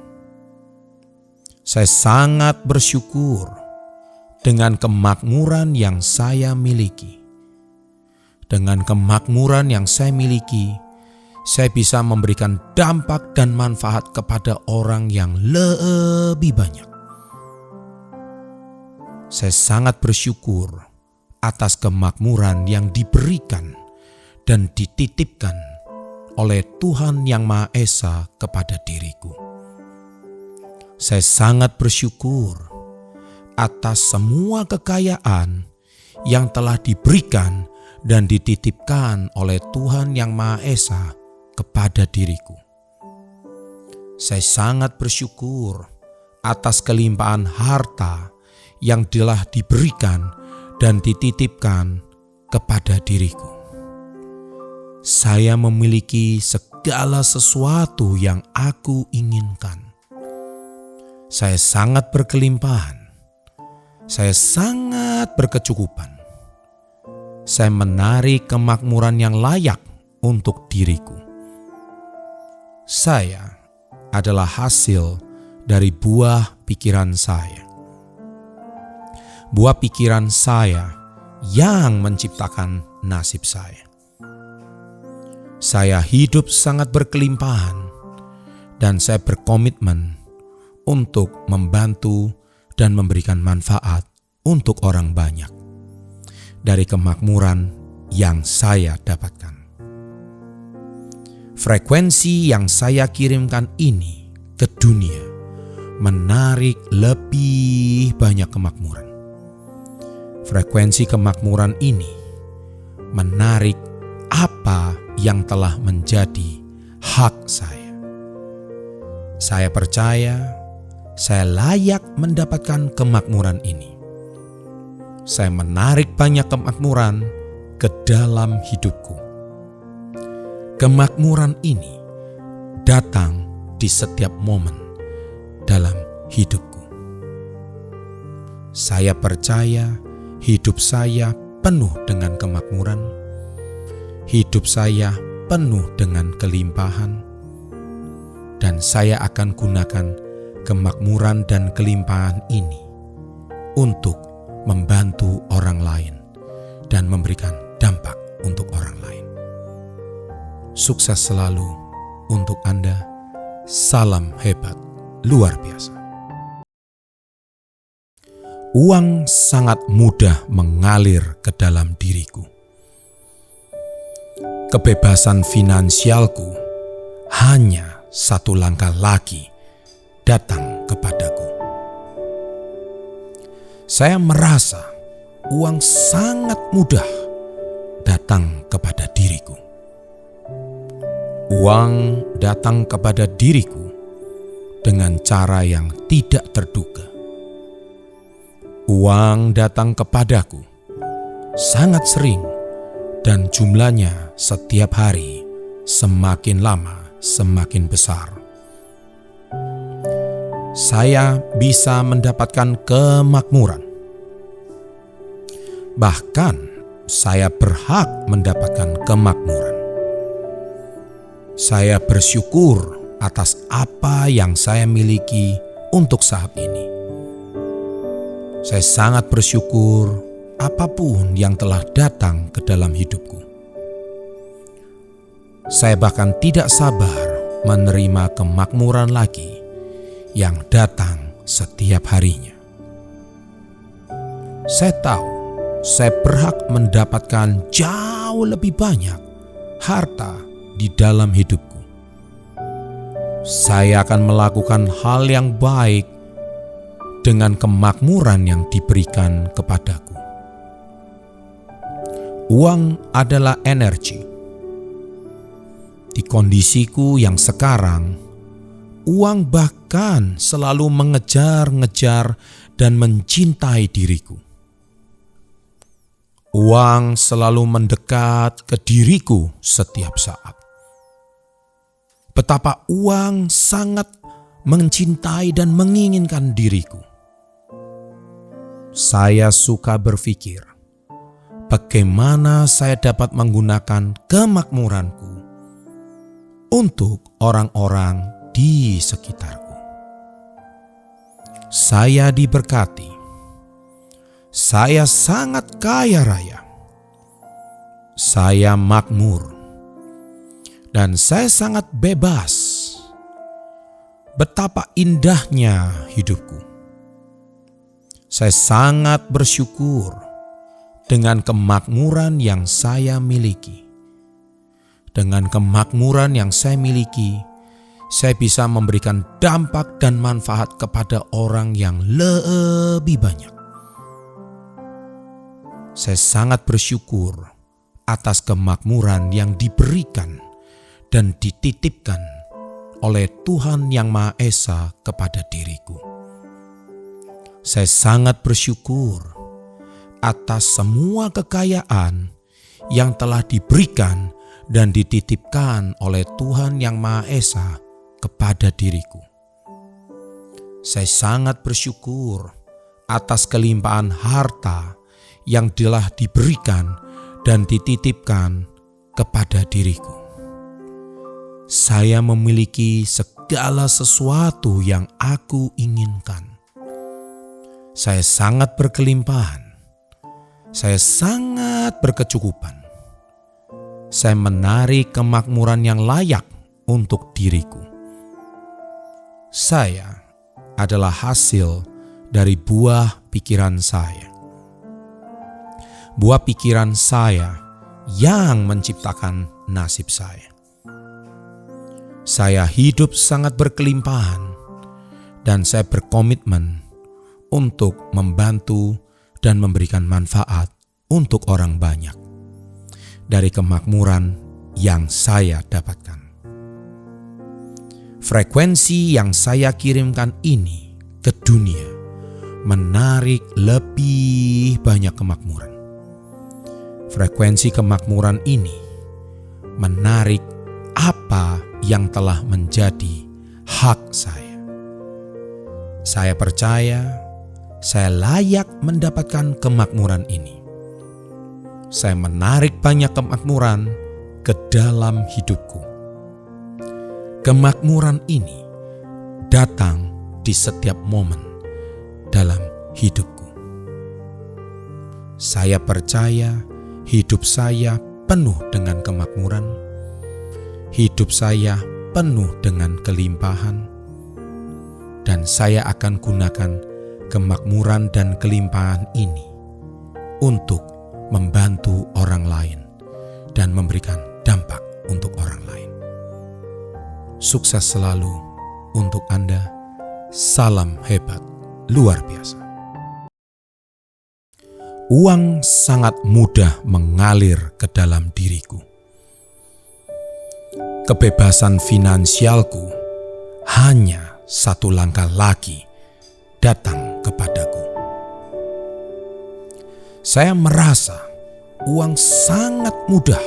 Saya sangat bersyukur dengan kemakmuran yang saya miliki. Dengan kemakmuran yang saya miliki, saya bisa memberikan dampak dan manfaat kepada orang yang lebih banyak. Saya sangat bersyukur atas kemakmuran yang diberikan dan dititipkan oleh Tuhan Yang Maha Esa kepada diriku. Saya sangat bersyukur atas semua kekayaan yang telah diberikan dan dititipkan oleh Tuhan Yang Maha Esa kepada diriku. Saya sangat bersyukur atas kelimpahan harta yang telah diberikan dan dititipkan kepada diriku. Saya memiliki segala sesuatu yang aku inginkan. Saya sangat berkelimpahan. Saya sangat berkecukupan. Saya menarik kemakmuran yang layak untuk diriku. Saya adalah hasil dari buah pikiran saya. Buah pikiran saya yang menciptakan nasib saya. Saya hidup sangat berkelimpahan dan saya berkomitmen untuk membantu dan memberikan manfaat untuk orang banyak dari kemakmuran yang saya dapatkan. Frekuensi yang saya kirimkan ini ke dunia menarik lebih banyak kemakmuran. Frekuensi kemakmuran ini menarik apa yang telah menjadi hak saya. Saya percaya saya layak mendapatkan kemakmuran ini. Saya menarik banyak kemakmuran ke dalam hidupku. Kemakmuran ini datang di setiap momen dalam hidupku. Saya percaya hidup saya penuh dengan kemakmuran. Hidup saya penuh dengan kelimpahan, dan saya akan gunakan kemakmuran dan kelimpahan ini untuk membantu orang lain dan memberikan dampak untuk orang lain. Sukses selalu untuk Anda. Salam hebat luar biasa. Uang sangat mudah mengalir ke dalam diriku. Kebebasan finansialku hanya satu langkah lagi datang kepadaku. Saya merasa uang sangat mudah datang kepada diriku. Uang datang kepada diriku dengan cara yang tidak terduga. Uang datang kepadaku sangat sering dan jumlahnya setiap hari semakin lama semakin besar. Saya bisa mendapatkan kemakmuran. Bahkan saya berhak mendapatkan kemakmuran. Saya bersyukur atas apa yang saya miliki untuk saat ini. Saya sangat bersyukur apapun yang telah datang ke dalam hidupku. Saya bahkan tidak sabar menerima kemakmuran lagi yang datang setiap harinya. Saya tahu saya berhak mendapatkan jauh lebih banyak harta di dalam hidupku. Saya akan melakukan hal yang baik dengan kemakmuran yang diberikan kepadaku. Uang adalah energi. Di kondisiku yang sekarang, uang bahkan selalu mengejar-ngejar dan mencintai diriku. Uang selalu mendekat ke diriku setiap saat. Betapa uang sangat mencintai dan menginginkan diriku. Saya suka berpikir, bagaimana saya dapat menggunakan kemakmuranku untuk orang-orang di sekitarku. Saya diberkati. Saya sangat kaya raya. Saya makmur. Dan saya sangat bebas. Betapa indahnya hidupku. Saya sangat bersyukur dengan kemakmuran yang saya miliki. Dengan kemakmuran yang saya miliki, saya bisa memberikan dampak dan manfaat kepada orang yang lebih banyak. Saya sangat bersyukur atas kemakmuran yang diberikan dan dititipkan oleh Tuhan Yang Maha Esa kepada diriku. Saya sangat bersyukur atas semua kekayaan yang telah diberikan dan dititipkan oleh Tuhan Yang Maha Esa kepada diriku. Saya sangat bersyukur atas kelimpahan harta yang telah diberikan dan dititipkan kepada diriku. Saya memiliki segala sesuatu yang aku inginkan. Saya sangat berkelimpahan. Saya sangat berkecukupan. Saya menarik kemakmuran yang layak untuk diriku. Saya adalah hasil dari buah pikiran saya. Buah pikiran saya yang menciptakan nasib saya. Saya hidup sangat berkelimpahan dan saya berkomitmen untuk membantu dan memberikan manfaat untuk orang banyak dari kemakmuran yang saya dapatkan. Frekuensi yang saya kirimkan ini ke dunia menarik lebih banyak kemakmuran. Frekuensi kemakmuran ini menarik apa yang telah menjadi hak saya. Saya percaya saya layak mendapatkan kemakmuran ini. Saya menarik banyak kemakmuran ke dalam hidupku. Kemakmuran ini datang di setiap momen dalam hidupku. Saya percaya hidup saya penuh dengan kemakmuran. Hidup saya penuh dengan kelimpahan, dan saya akan gunakan kemakmuran dan kelimpahan ini untuk membantu orang lain dan memberikan dampak untuk orang lain. Sukses selalu untuk Anda. Salam hebat luar biasa. Uang sangat mudah mengalir ke dalam diriku. Kebebasan finansialku hanya satu langkah lagi datang kepadaku. Saya merasa uang sangat mudah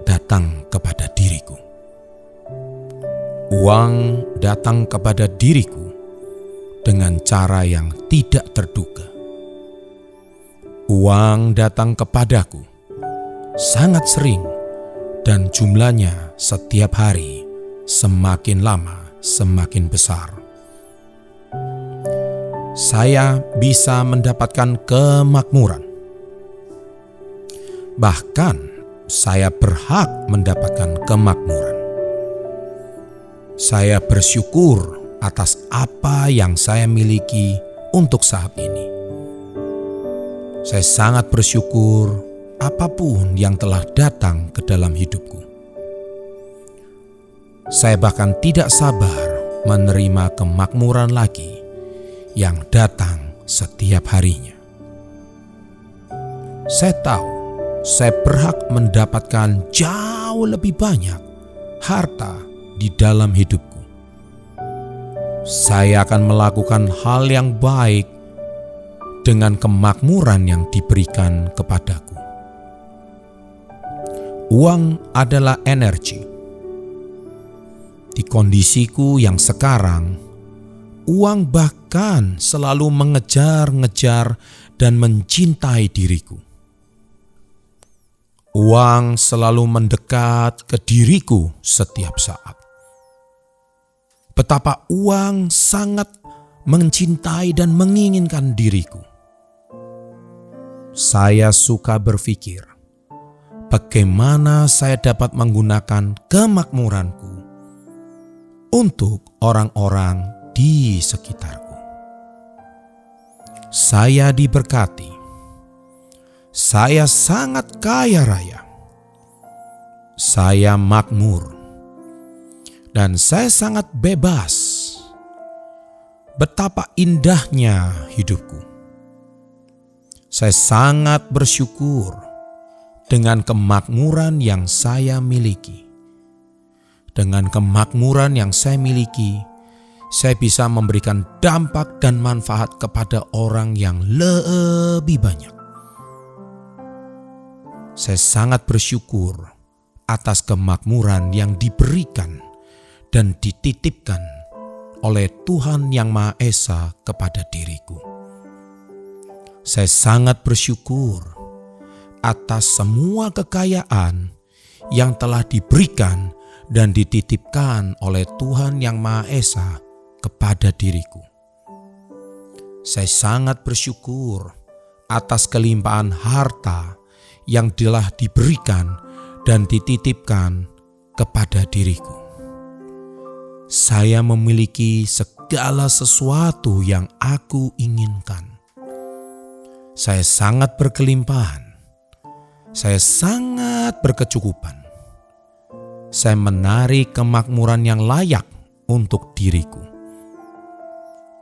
datang kepada diriku. Uang datang kepada diriku dengan cara yang tidak terduga. Uang datang kepadaku sangat sering dan jumlahnya setiap hari semakin lama semakin besar. Saya bisa mendapatkan kemakmuran. Bahkan saya berhak mendapatkan kemakmuran. Saya bersyukur atas apa yang saya miliki untuk saat ini. Saya sangat bersyukur apapun yang telah datang ke dalam hidupku. Saya bahkan tidak sabar menerima kemakmuran lagi yang datang setiap harinya. Saya tahu saya berhak mendapatkan jauh lebih banyak harta di dalam hidupku. Saya akan melakukan hal yang baik dengan kemakmuran yang diberikan kepadaku. Uang adalah energi. Di kondisiku yang sekarang, uang bahkan selalu mengejar-ngejar dan mencintai diriku. Uang selalu mendekat ke diriku setiap saat. Betapa uang sangat mencintai dan menginginkan diriku. Saya suka berpikir, bagaimana saya dapat menggunakan kemakmuranku untuk orang-orang di sekitarku. Saya diberkati. Saya sangat kaya raya. Saya makmur. Dan saya sangat bebas. Betapa indahnya hidupku. Saya sangat bersyukur dengan kemakmuran yang saya miliki. Dengan kemakmuran yang saya miliki, saya bisa memberikan dampak dan manfaat kepada orang yang lebih banyak. Saya sangat bersyukur atas kemakmuran yang diberikan dan dititipkan oleh Tuhan Yang Maha Esa kepada diriku. Saya sangat bersyukur atas semua kekayaan yang telah diberikan dan dititipkan oleh Tuhan Yang Maha Esa kepada diriku. Saya sangat bersyukur atas kelimpahan harta yang telah diberikan dan dititipkan kepada diriku. Saya memiliki segala sesuatu yang aku inginkan. Saya sangat berkelimpahan. Saya sangat berkecukupan. Saya menarik kemakmuran yang layak untuk diriku.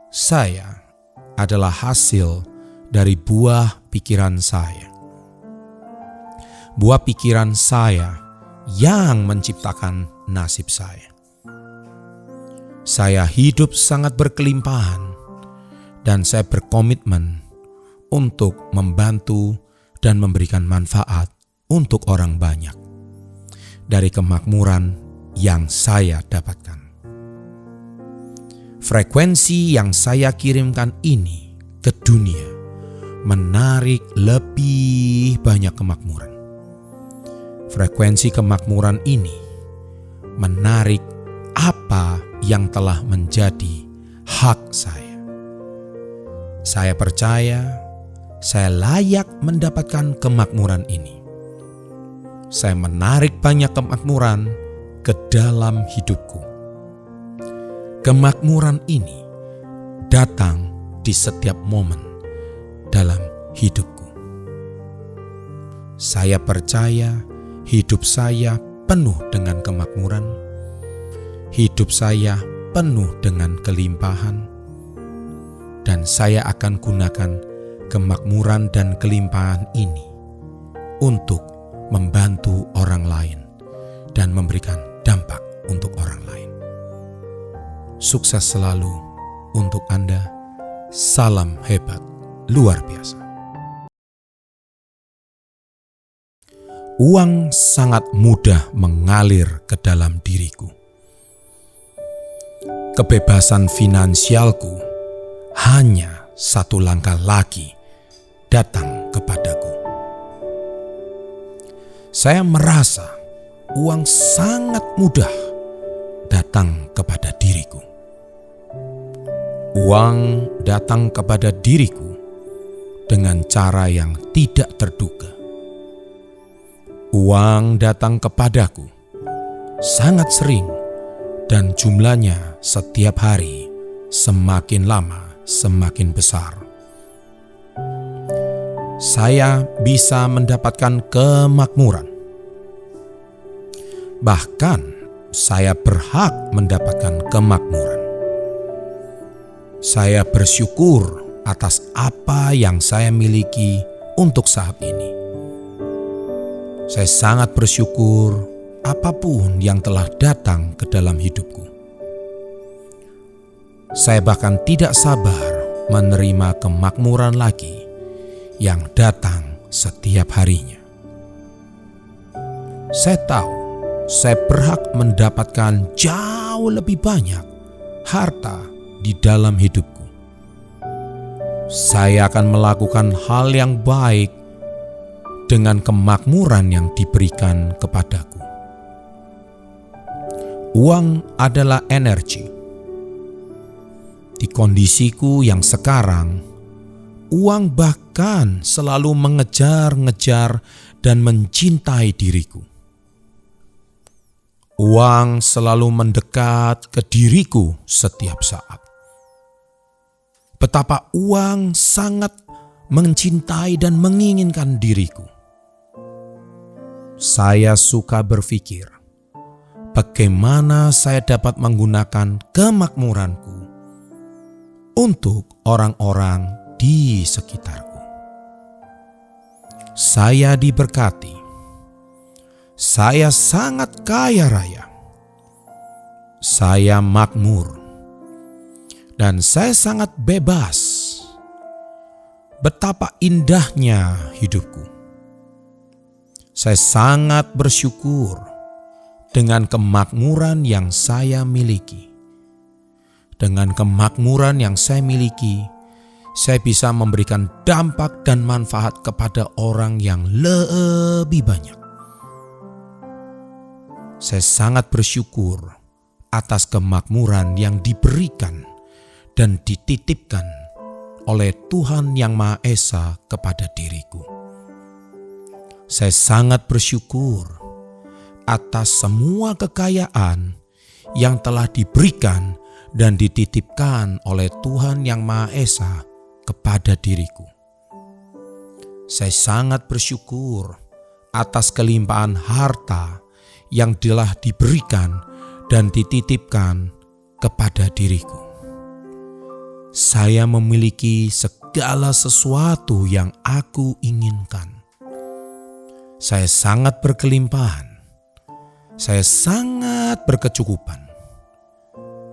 Saya adalah hasil dari buah pikiran saya. Buah pikiran saya yang menciptakan nasib saya. Saya hidup sangat berkelimpahan dan saya berkomitmen untuk membantu dan memberikan manfaat untuk orang banyak dari kemakmuran yang saya dapatkan. Frekuensi yang saya kirimkan ini ke dunia menarik lebih banyak kemakmuran. Frekuensi kemakmuran ini menarik apa yang telah menjadi hak saya. Saya percaya saya layak mendapatkan kemakmuran ini. Saya menarik banyak kemakmuran ke dalam hidupku. Kemakmuran ini datang di setiap momen dalam hidupku. Saya percaya hidup saya penuh dengan kemakmuran. Hidup saya penuh dengan kelimpahan. Dan saya akan gunakan kemakmuran dan kelimpahan ini untuk membantu orang lain dan memberikan dampak untuk orang lain. Sukses selalu untuk Anda. Salam hebat luar biasa. Uang sangat mudah mengalir ke dalam diriku. Kebebasan finansialku hanya satu langkah lagi datang kepadaku. Saya merasa uang sangat mudah datang kepada diriku. Uang datang kepada diriku dengan cara yang tidak terduga. Uang datang kepadaku sangat sering dan jumlahnya setiap hari semakin lama semakin besar. Saya bisa mendapatkan kemakmuran. Bahkan saya berhak mendapatkan kemakmuran. Saya bersyukur atas apa yang saya miliki untuk saat ini. Saya sangat bersyukur apapun yang telah datang ke dalam hidupku. Saya bahkan tidak sabar menerima kemakmuran lagi yang datang setiap harinya. Saya tahu saya berhak mendapatkan jauh lebih banyak harta di dalam hidupku. Saya akan melakukan hal yang baik dengan kemakmuran yang diberikan kepadaku. Uang adalah energi. Di kondisiku yang sekarang, uang bahkan selalu mengejar-ngejar dan mencintai diriku. Uang selalu mendekat ke diriku setiap saat. Betapa uang sangat mencintai dan menginginkan diriku. Saya suka berpikir, bagaimana saya dapat menggunakan kemakmuranku untuk orang-orang di sekitarku. Saya diberkati. Saya sangat kaya raya. Saya makmur. Dan saya sangat bebas. Betapa indahnya hidupku. Saya sangat bersyukur dengan kemakmuran yang saya miliki. Dengan kemakmuran yang saya miliki, saya bisa memberikan dampak dan manfaat kepada orang yang lebih banyak. Saya sangat bersyukur atas kemakmuran yang diberikan dan dititipkan oleh Tuhan Yang Maha Esa kepada diriku. Saya sangat bersyukur atas semua kekayaan yang telah diberikan dan dititipkan oleh Tuhan Yang Maha Esa kepada diriku. Saya sangat bersyukur atas kelimpahan harta yang telah diberikan dan dititipkan kepada diriku. Saya memiliki segala sesuatu yang aku inginkan. Saya sangat berkelimpahan. Saya sangat berkecukupan.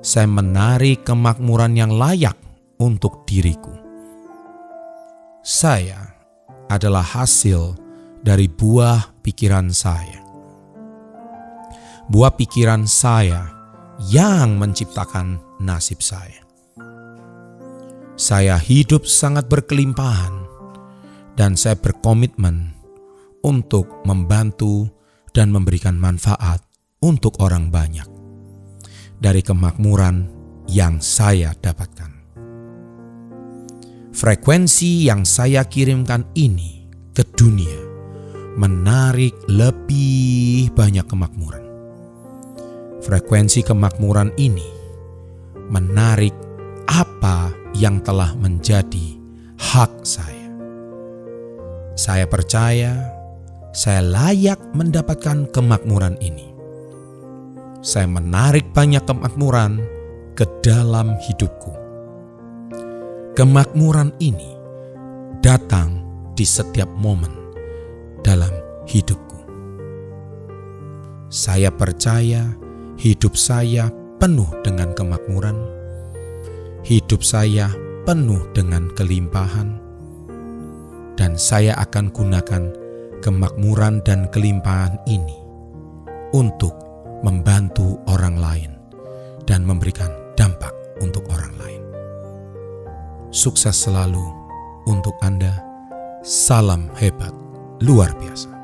Saya menarik kemakmuran yang layak untuk diriku. Saya adalah hasil dari buah pikiran saya. Buah pikiran saya yang menciptakan nasib saya. Saya hidup sangat berkelimpahan dan saya berkomitmen untuk membantu dan memberikan manfaat untuk orang banyak dari kemakmuran yang saya dapatkan. Frekuensi yang saya kirimkan ini ke dunia menarik lebih banyak kemakmuran. Frekuensi kemakmuran ini menarik apa yang telah menjadi hak saya. Saya percaya saya layak mendapatkan kemakmuran ini. Saya menarik banyak kemakmuran ke dalam hidupku. Kemakmuran ini datang di setiap momen dalam hidupku. Saya percaya hidup saya penuh dengan kemakmuran. Hidup saya penuh dengan kelimpahan, dan saya akan gunakan kemakmuran dan kelimpahan ini untuk membantu orang lain dan memberikan dampak untuk orang lain. Sukses selalu untuk Anda. Salam hebat luar biasa.